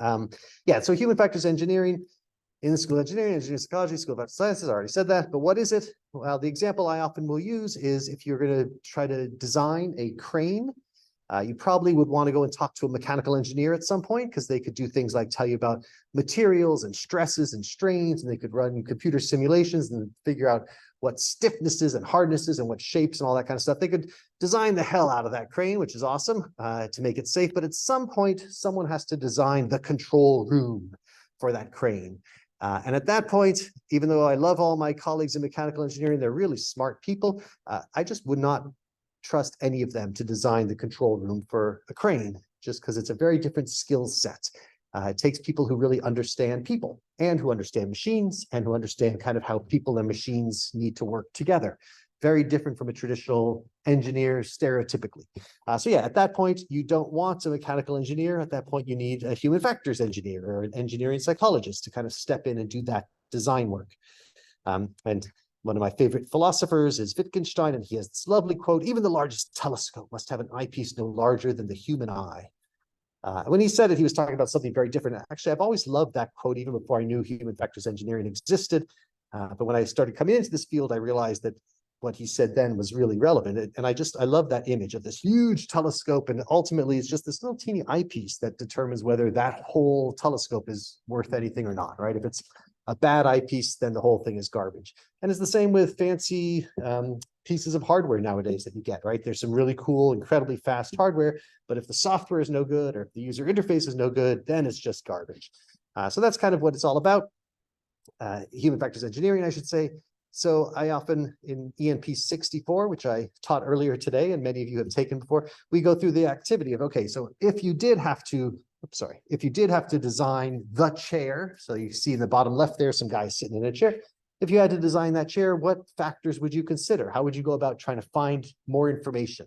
Yeah, so human factors engineering in the School of Engineering, Engineering Psychology, School of Arts and Sciences, I already said that, but what is it? Well, the example I often will use is if you're going to try to design a crane, you probably would want to go and talk to a mechanical engineer at some point because they could do things like tell you about materials and stresses and strains, and they could run computer simulations and figure out what stiffnesses and hardnesses and what shapes and all that kind of stuff. They could design the hell out of that crane, which is awesome to make it safe. But at some point, someone has to design the control room for that crane. And at that point, even though I love all my colleagues in mechanical engineering, they're really smart people, I just would not trust any of them to design the control room for a crane, just because it's a very different skill set. It takes people who really understand people and who understand machines and who understand kind of how people and machines need to work together. Very different from a traditional engineer stereotypically. So yeah, at that point, you don't want a mechanical engineer. At that point, you need a human factors engineer or an engineering psychologist to kind of step in and do that design work. And one of my favorite philosophers is Wittgenstein, and he has this lovely quote: even the largest telescope must have an eyepiece no larger than the human eye. When he said it, he was talking about something very different. Actually, I've always loved that quote, even before I knew human factors engineering existed. But when I started coming into this field, I realized that what he said then was really relevant. And I love that image of this huge telescope. And ultimately, it's just this little teeny eyepiece that determines whether that whole telescope is worth anything or not, right? If it's a bad eyepiece, then the whole thing is garbage. And it's the same with fancy pieces of hardware nowadays that you get, right? There's some really cool, incredibly fast hardware, but if the software is no good or if the user interface is no good, then it's just garbage. So that's kind of what it's all about. Human factors engineering, I should say. So I often, in ENP 64, which I taught earlier today, and many of you have taken before, we go through the activity of, okay, so if you did have to, if you did have to design the chair, so you see in the bottom left there, some guy sitting in a chair. If you had to design that chair, what factors would you consider? How would you go about trying to find more information?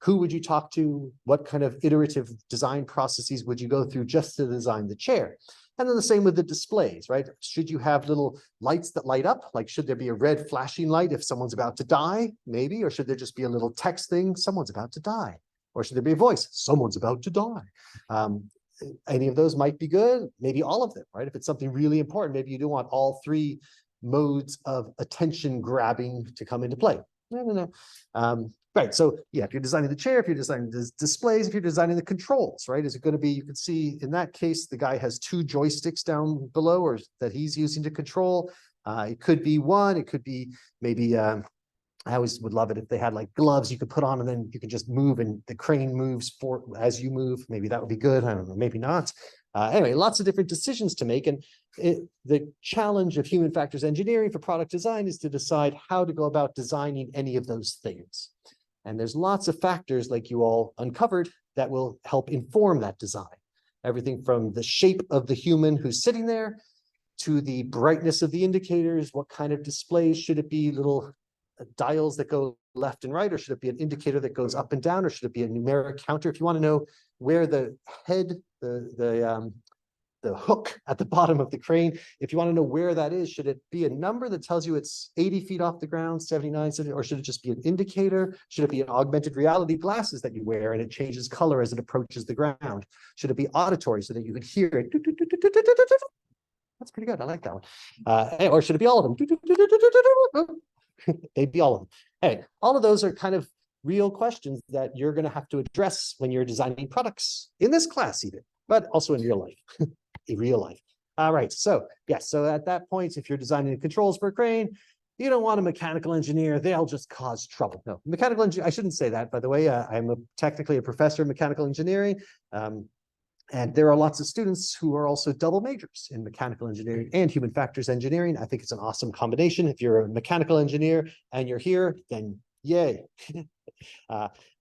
Who would you talk to? What kind of iterative design processes would you go through just to design the chair? And then the same with the displays, right? Should you have little lights that light up? Like, should there be a red flashing light if someone's about to die? Maybe. Or should there just be a little text thing? Someone's about to die. Or should there be a voice? Someone's about to die. Any of those might be good. Maybe all of them, right? If it's something really important, maybe you do want all three modes of attention grabbing to come into play. No. Right. So yeah, if you're designing the chair, if you're designing the displays, if you're designing the controls, right? Is it going to be, you can see in that case, the guy has two joysticks down below or that he's using to control. It could be one, it could be maybe, I always would love it if they had like gloves you could put on and then you can just move and the crane moves for as you move. Maybe that would be good. I don't know, maybe not. Anyway, lots of different decisions to make. And the challenge of human factors engineering for product design is to decide how to go about designing any of those things. And there's lots of factors like you all uncovered that will help inform that design. Everything from the shape of the human who's sitting there to the brightness of the indicators. What kind of displays should it be? Little dials that go left and right, or should it be an indicator that goes up and down, or should it be a numeric counter? If you want to know where the head, the hook at the bottom of the crane, if you want to know where that is, should it be a number that tells you it's 80 feet off the ground, 79, 70, or should it just be an indicator? Should it be an augmented reality glasses that you wear and it changes color as it approaches the ground? Should it be auditory so that you can hear it? That's pretty good. I like that one. Or should it be all of them? They'd be all of them. Hey, all of those are kind of real questions that you're going to have to address when you're designing products in this class even, but also in real life. In real life. All right. So yes. So at that point, if you're designing the controls for a crane, you don't want a mechanical engineer. They'll just cause trouble. No, mechanical engineer. I shouldn't say that, by the way. I'm technically a professor of mechanical engineering. And there are lots of students who are also double majors in mechanical engineering and human factors engineering. I think it's an awesome combination. If you're a mechanical engineer and you're here, then yay.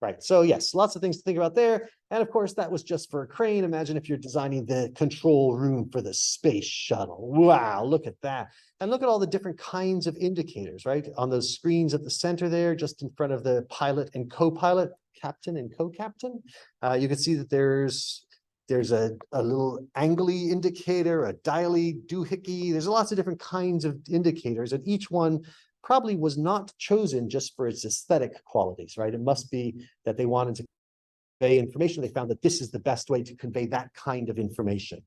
Right. So yes, lots of things to think about there. And of course, that was just for a crane. Imagine if you're designing the control room for the space shuttle. Wow, look at that. And look at all the different kinds of indicators, right? On those screens at the center there, just in front of the pilot and co-pilot, captain and co-captain. You can see that there's a little angly indicator, a dialy, doohickey. There's lots of different kinds of indicators, and each one probably was not chosen just for its aesthetic qualities, right? It must be that they wanted to convey information. They found that this is the best way to convey that kind of information.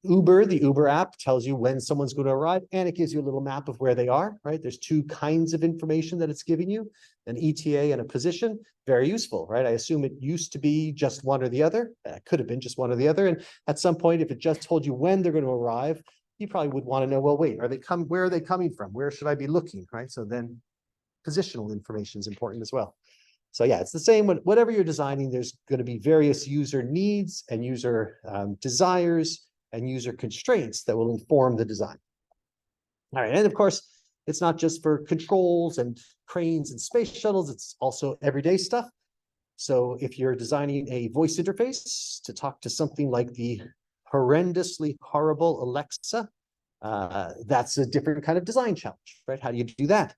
Uber, the Uber app, tells you when someone's going to arrive, and it gives you a little map of where they are, right? There's two kinds of information that it's giving you, an ETA and a position. Very useful, right? I assume it used to be just one or the other. It could have been just one or the other. And at some point, if it just told you when they're going to arrive, you probably would want to know, well, wait, where are they coming from? Where should I be looking, right? So then positional information is important as well. So yeah, it's the same when whatever you're designing, there's going to be various user needs and user desires and user constraints that will inform the design. All right, and of course, it's not just for controls and cranes and space shuttles, it's also everyday stuff. So if you're designing a voice interface to talk to something like the horrendously horrible Alexa, that's a different kind of design challenge, right? How do you do that?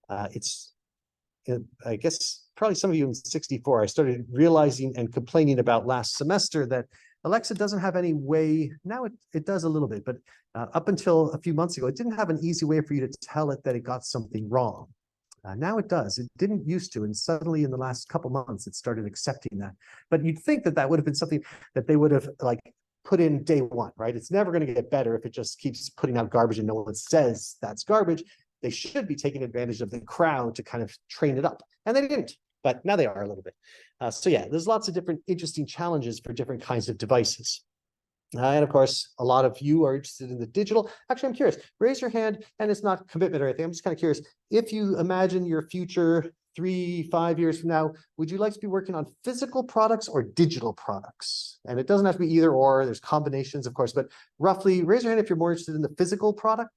I guess probably some of you in 64, I started realizing and complaining about last semester that Alexa doesn't have any way, now it does a little bit, but up until a few months ago, it didn't have an easy way for you to tell it that it got something wrong. Now it does. It didn't used to, and suddenly in the last couple months, it started accepting that. But you'd think that that would have been something that they would have like put in day one, right? It's never going to get better if it just keeps putting out garbage and no one says that's garbage. They should be taking advantage of the crowd to kind of train it up. And they didn't, but now they are a little bit. So yeah, there's lots of different interesting challenges for different kinds of devices. And of course, a lot of you are interested in the digital. Actually, I'm curious, raise your hand, and it's not commitment or anything. I'm just kind of curious. If you imagine your future 3-5 years from now, would you like to be working on physical products or digital products? And it doesn't have to be either or, there's combinations, of course, but roughly raise your hand if you're more interested in the physical product.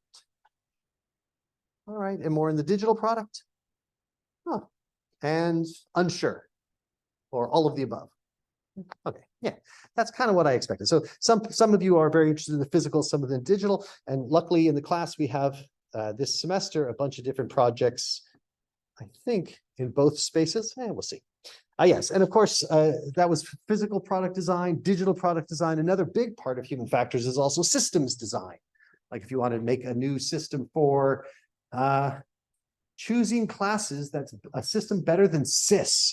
All right, and more in the digital product? Oh, and unsure, or all of the above. Okay, yeah, that's kind of what I expected. So some of you are very interested in the physical, some of them digital, and luckily in the class we have this semester a bunch of different projects, I think in both spaces, we'll see. Yes, and of course that was physical product design, digital product design. Another big part of human factors is also systems design. Like if you want to make a new system for choosing classes that's a system better than SIS.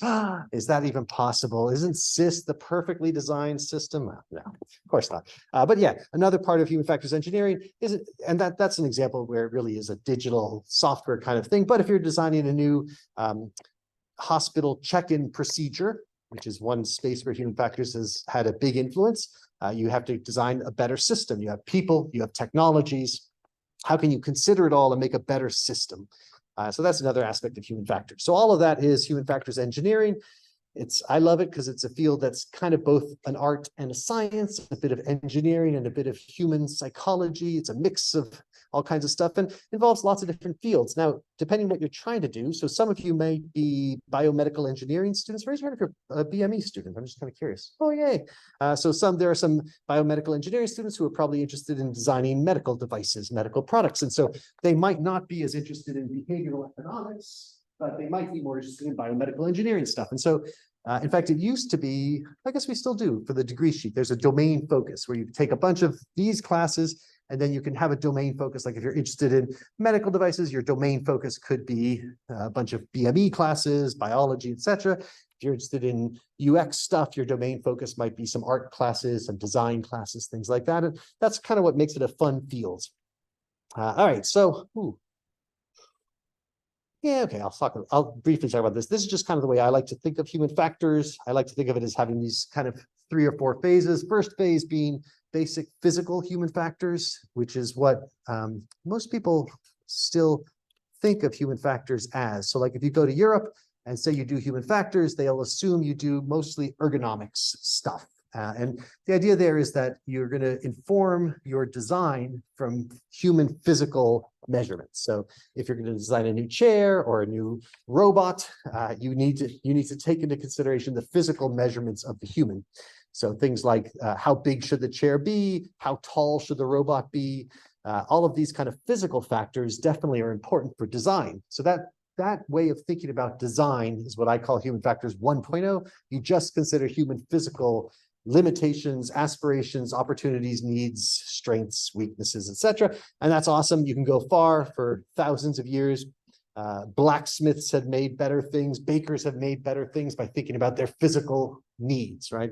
Is that even possible? Isn't SIS the perfectly designed system? No, of course not. But yeah, another part of human factors engineering is, and that's an example where it really is a digital software kind of thing. But if you're designing a new hospital check-in procedure, which is one space where human factors has had a big influence, you have to design a better system. You have people, you have technologies. How can you consider it all and make a better system? So that's another aspect of human factors. So all of that is human factors engineering. I love it because it's a field that's kind of both an art and a science, a bit of engineering and a bit of human psychology. It's a mix of all kinds of stuff and involves lots of different fields. Now, depending what you're trying to do, so some of you may be biomedical engineering students. Raise your hand if you're a BME student. I'm just kind of curious. Oh, yay. So there are some biomedical engineering students who are probably interested in designing medical devices, medical products. And so they might not be as interested in behavioral economics, but they might be more interested in biomedical engineering stuff. And so, in fact, it used to be, I guess we still do for the degree sheet, there's a domain focus where you take a bunch of these classes and then you can have a domain focus. Like if you're interested in medical devices, your domain focus could be a bunch of BME classes, biology, etc. If you're interested in UX stuff, your domain focus might be some art classes, some design classes, things like that. And that's kind of what makes it a fun field. All right, so, yeah, okay, I'll briefly talk about this. This is just kind of the way I like to think of human factors. I like to think of it as having these kind of 3 or 4 phases. First phase being basic physical human factors, which is what most people still think of human factors as. So like if you go to Europe and say you do human factors, they'll assume you do mostly ergonomics stuff. And the idea there is that you're going to inform your design from human physical measurements. So if you're going to design a new chair or a new robot, you need to take into consideration the physical measurements of the human. So things like how big should the chair be? How tall should the robot be? All of these kind of physical factors definitely are important for design. So that way of thinking about design is what I call human factors 1.0. You just consider human physical limitations, aspirations, opportunities, needs, strengths, weaknesses, etc. And that's awesome. You can go far for thousands of years. Blacksmiths have made better things. Bakers have made better things by thinking about their physical needs, right?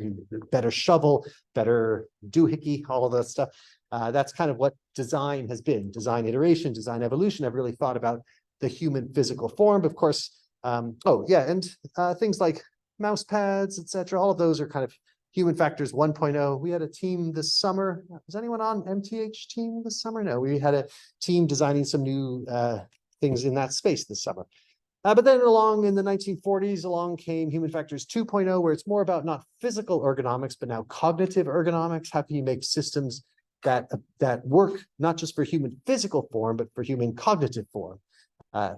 Better shovel, better doohickey, all of that stuff. That's kind of what design has been. Design iteration, design evolution. I've really thought about the human physical form. Of course, things like mouse pads, etc. All of those are kind of human factors 1.0. We had a team this summer. Was anyone on MTH team this summer? No, we had a team designing some new things in that space this summer. But then along in the 1940s, along came human factors 2.0, where it's more about not physical ergonomics, but now cognitive ergonomics. How can you make systems that work not just for human physical form, but for human cognitive form?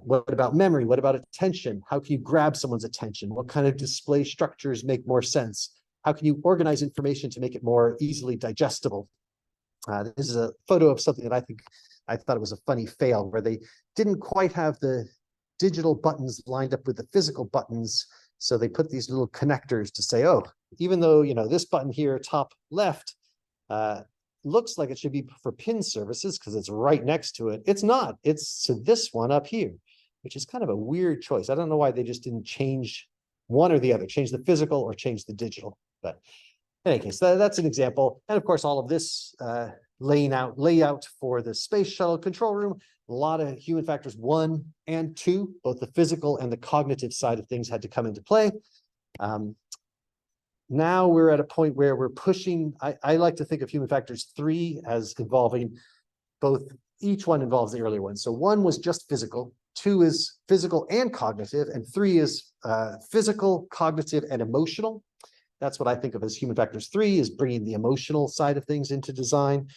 What about memory? What about attention? How can you grab someone's attention? What kind of display structures make more sense? How can you organize information to make it more easily digestible? This is a photo of something that I thought it was a funny fail, where they didn't quite have the digital buttons lined up with the physical buttons. So they put these little connectors to say, oh, even though, this button here, top left, looks like it should be for pin services because it's right next to it. It's not. It's to this one up here, which is kind of a weird choice. I don't know why they just didn't change one or the other, change the physical or change the digital. But in any case, that's an example. And of course, all of this layout for the space shuttle control room, a lot of human factors 1 and 2, both the physical and the cognitive side of things had to come into play. Now we're at a point where we're pushing, I like to think of human factors 3 as involving both, each one involves the earlier one. So 1 was just physical, 2 is physical and cognitive, and 3 is physical, cognitive, and emotional. That's what I think of as human factors 3, is bringing the emotional side of things into design.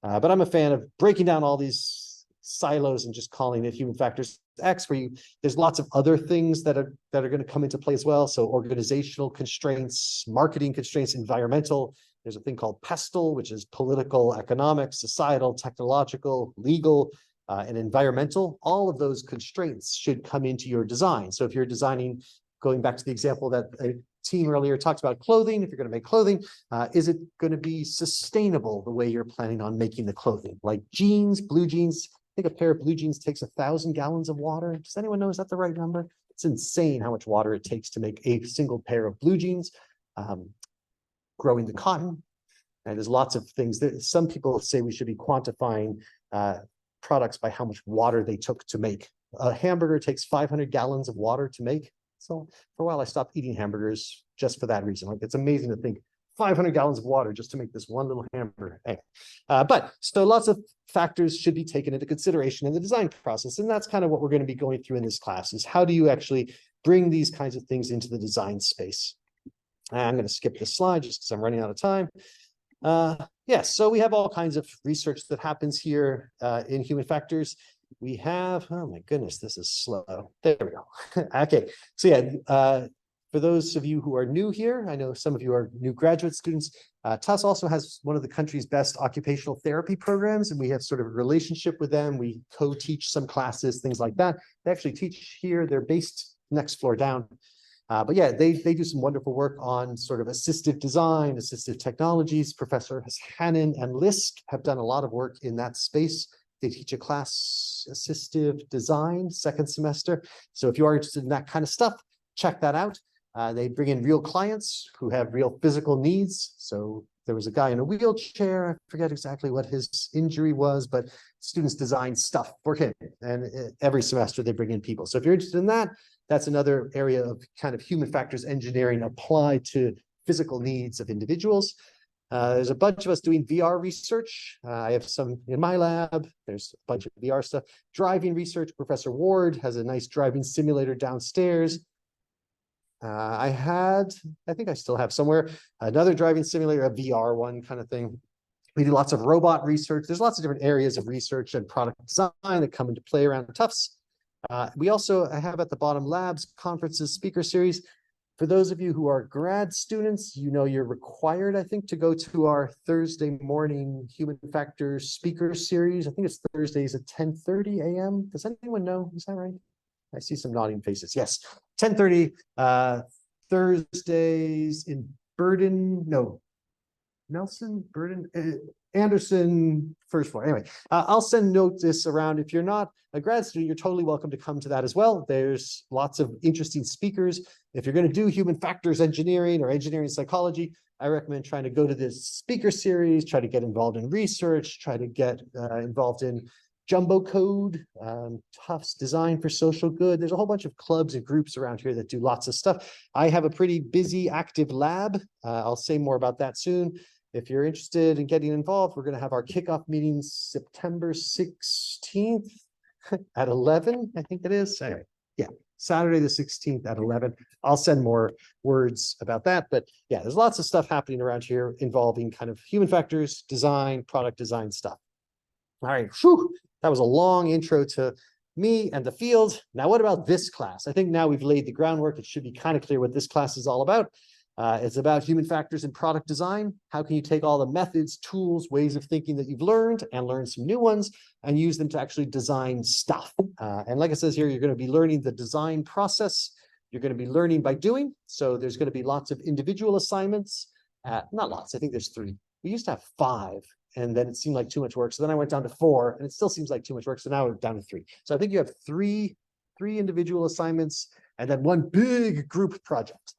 But I'm a fan of breaking down all these silos and just calling it human factors X, where there's lots of other things that are going to come into play as well. So organizational constraints, marketing constraints, environmental. There's a thing called PESTLE, which is political, economic, societal, technological, legal, and environmental. All of those constraints should come into your design. So if you're designing, going back to the example that a team earlier talked about clothing, if you're going to make clothing, is it going to be sustainable the way you're planning on making the clothing? Like jeans, blue jeans, I think a pair of blue jeans takes 1,000 gallons of water. Does anyone know, is that the right number? It's insane how much water it takes to make a single pair of blue jeans. Growing the cotton, and there's lots of things that some people say we should be quantifying products by how much water they took to make. A hamburger takes 500 gallons of water to make. So for a while I stopped eating hamburgers just for that reason. Like, it's amazing to think 500 gallons of water just to make this one little hamburger. Anyway, but so lots of factors should be taken into consideration in the design process. And that's kind of what we're going to be going through in this class, is how do you actually bring these kinds of things into the design space? I'm going to skip this slide just because I'm running out of time. Yes, so we have all kinds of research that happens here in human factors. We have, oh my goodness, this is slow. There we go. Okay, so yeah, for those of you who are new here, I know some of you are new graduate students. TUS also has one of the country's best occupational therapy programs, and we have sort of a relationship with them. We co-teach some classes, things like that. They actually teach here. They're based next floor down. But yeah, they do some wonderful work on sort of assistive design, assistive technologies. Professor Hannon and Lisk have done a lot of work in that space. They teach a class, assistive design, second semester. So if you are interested in that kind of stuff, check that out. They bring in real clients who have real physical needs. So there was a guy in a wheelchair. I forget exactly what his injury was, but students design stuff for him. And every semester they bring in people. So if you're interested in that, that's another area of kind of human factors engineering applied to physical needs of individuals. There's a bunch of us doing VR research. I have some in my lab. There's a bunch of VR stuff. Driving research. Professor Ward has a nice driving simulator downstairs. I think I still have somewhere, another driving simulator, a VR one kind of thing. We do lots of robot research. There's lots of different areas of research and product design that come into play around TUFTS. We also have at the bottom labs, conferences, speaker series. For those of you who are grad students, you know you're required, I think, to go to our Thursday morning human factors speaker series. I think it's Thursdays at 10:30 a.m. Does anyone know? Is that right? I see some nodding faces. Yes, 10:30 Thursdays in Burden. No, Nelson, Burden, Anderson, first floor. Anyway, I'll send notice around. If you're not a grad student, you're totally welcome to come to that as well. There's lots of interesting speakers. If you're going to do human factors engineering or engineering psychology, I recommend trying to go to this speaker series, try to get involved in research, try to get involved in Jumbo Code, Tufts Design for Social Good. There's a whole bunch of clubs and groups around here that do lots of stuff. I have a pretty busy, active lab. I'll say more about that soon. If you're interested in getting involved, we're going to have our kickoff meeting September 16th at 11, I think it is. Anyway, yeah, Saturday the 16th at 11. I'll send more words about that. But yeah, there's lots of stuff happening around here involving kind of human factors, design, product design stuff. All right, whew, that was a long intro to me and the field. Now, what about this class? I think now we've laid the groundwork. It should be kind of clear what this class is all about. It's about human factors in product design. How can you take all the methods, tools, ways of thinking that you've learned and learn some new ones and use them to actually design stuff? And like it says here, you're going to be learning the design process. You're going to be learning by doing. So there's going to be lots of individual assignments. Not lots, I think there's 3. We used to have 5. And then it seemed like too much work. So then I went down to 4 and it still seems like too much work. So now we're down to 3. So I think you have three individual assignments and then 1 big group project.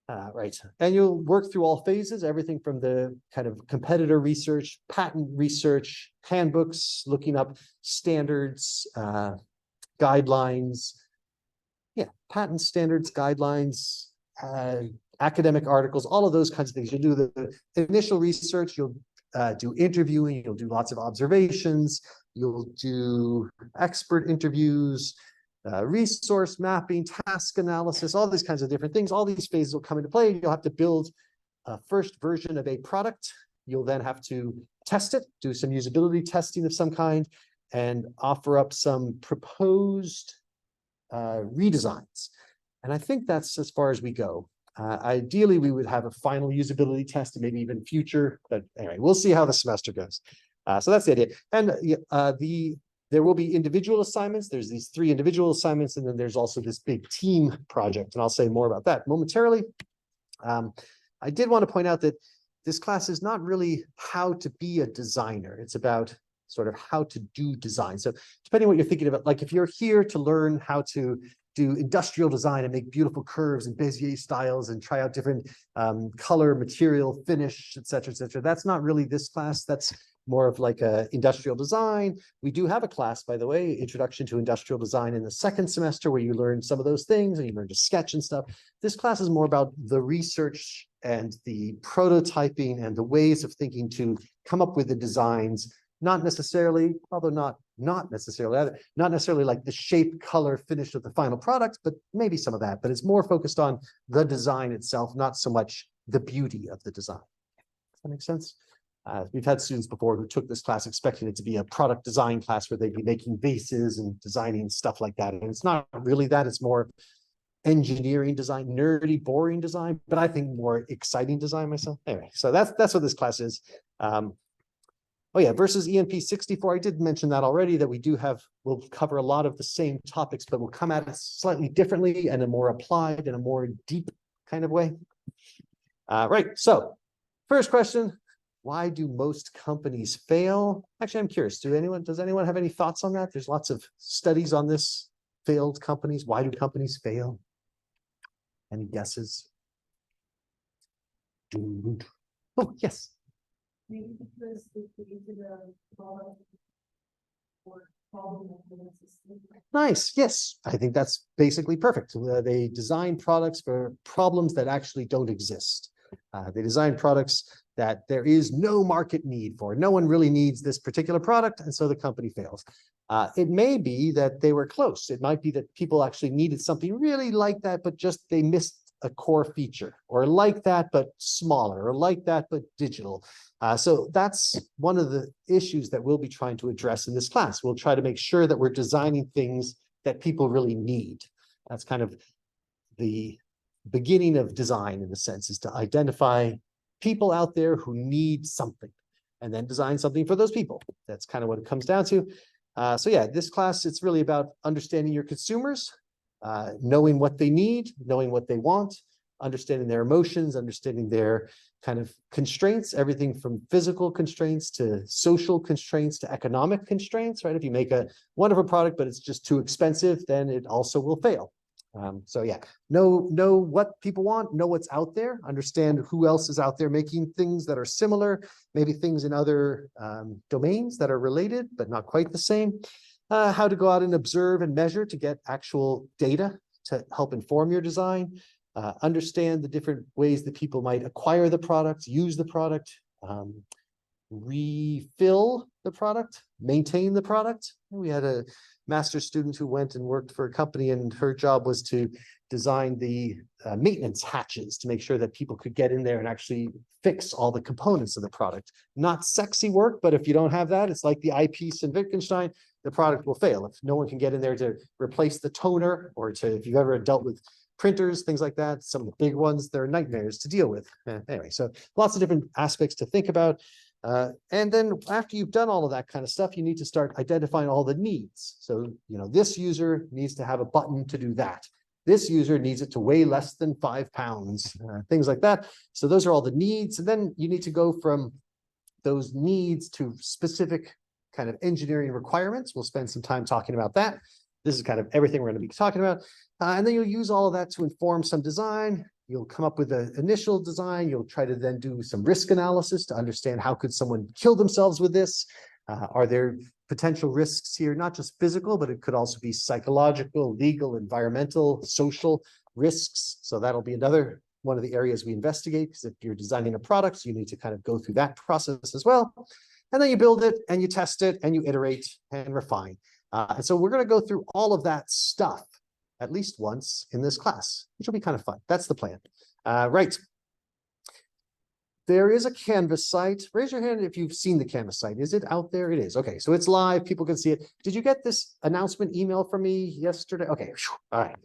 Right. And you'll work through all phases, everything from the kind of competitor research, patent research, handbooks, looking up standards, guidelines. Yeah, patent standards, guidelines, academic articles, all of those kinds of things. You'll do the initial research, you'll do interviewing, you'll do lots of observations, you'll do expert interviews, resource mapping, task analysis, all these kinds of different things. All these phases will come into play. You'll have to build a first version of a product. You'll then have to test it, do some usability testing of some kind, and offer up some proposed redesigns. And I think that's as far as we go. Ideally, we would have a final usability test and maybe even future, but anyway, we'll see how the semester goes. So that's the idea. And there will be individual assignments. There's these 3 individual assignments, and then there's also this big team project, and I'll say more about that momentarily. I did want to point out that this class is not really how to be a designer. It's about sort of how to do design. So depending on what you're thinking about, like if you're here to learn how to do industrial design and make beautiful curves and Bezier styles and try out different color, material, finish, et cetera, that's not really this class. That's more of like a industrial design. We do have a class, by the way, Introduction to Industrial Design in the 2nd semester, where you learn some of those things and you learn to sketch and stuff. This class is more about the research and the prototyping and the ways of thinking to come up with the designs, not necessarily, although not necessarily like the shape, color, finish of the final product, but maybe some of that. But it's more focused on the design itself, not so much the beauty of the design. Does that make sense? We've had students before who took this class expecting it to be a product design class where they'd be making vases and designing stuff like that. And it's not really that. It's more engineering design, nerdy, boring design, but I think more exciting design myself. Anyway, so that's what this class is. Oh yeah, versus ENP 64, I did mention that already, that we'll cover a lot of the same topics, but we'll come at it slightly differently and a more applied and a more deep kind of way. Right, so first question, why do most companies fail? Actually, I'm curious, does anyone have any thoughts on that? There's lots of studies on this, failed companies. Why do companies fail? Any guesses? Oh, yes. Maybe because they created a product or problem that was existing. Nice. Yes, I think that's basically perfect. They design products for problems that actually don't exist. They design products that there is no market need for. No one really needs this particular product, and so the company fails. It may be that they were close. It might be that people actually needed something really like that, but just they missed a core feature, or like that, but smaller, or like that, but digital. So that's one of the issues that we'll be trying to address in this class. We'll try to make sure that we're designing things that people really need. That's kind of the beginning of design, in a sense, is to identify people out there who need something and then design something for those people. That's kind of what it comes down to. So yeah, this class, it's really about understanding your consumers, knowing what they need, knowing what they want, understanding their emotions, understanding their kind of constraints, everything from physical constraints to social constraints to economic constraints, right? If you make a wonderful product, but it's just too expensive, then it also will fail. So yeah, know what people want, know what's out there, understand who else is out there making things that are similar, maybe things in other domains that are related, but not quite the same. How to go out and observe and measure to get actual data to help inform your design. Understand the different ways that people might acquire the product, use the product, refill the product, maintain the product. We had a master's student who went and worked for a company, and her job was to design the maintenance hatches to make sure that people could get in there and actually fix all the components of the product. Not sexy work, but if you don't have that, it's like the eyepiece in Wittgenstein, the product will fail. If no one can get in there to replace the toner, or to, if you've ever dealt with printers, things like that, some of the big ones, they're nightmares to deal with. Anyway, so lots of different aspects to think about. And then after you've done all of that kind of stuff, you need to start identifying all the needs. So, you know, this user needs to have a button to do that. This user needs it to weigh less than 5 pounds, things like that. So those are all the needs. And then you need to go from those needs to specific kind of engineering requirements. We'll spend some time talking about that. This is kind of everything we're going to be talking about. And then you'll use all of that to inform some design. You'll come up with an initial design. You'll try to then do some risk analysis to understand how could someone kill themselves with this? Are there potential risks here, not just physical, but it could also be psychological, legal, environmental, social risks. So that'll be another one of the areas we investigate, because if you're designing a product, you need to kind of go through that process as well. And then you build it and you test it and you iterate and refine. And so we're going to go through all of that stuff at least once in this class, which will be kind of fun. That's the plan. Right. There is a Canvas site. Raise your hand if you've seen the Canvas site. Is it out there? It is. Okay, so it's live. People can see it. Did you get this announcement email from me yesterday? Okay. All right.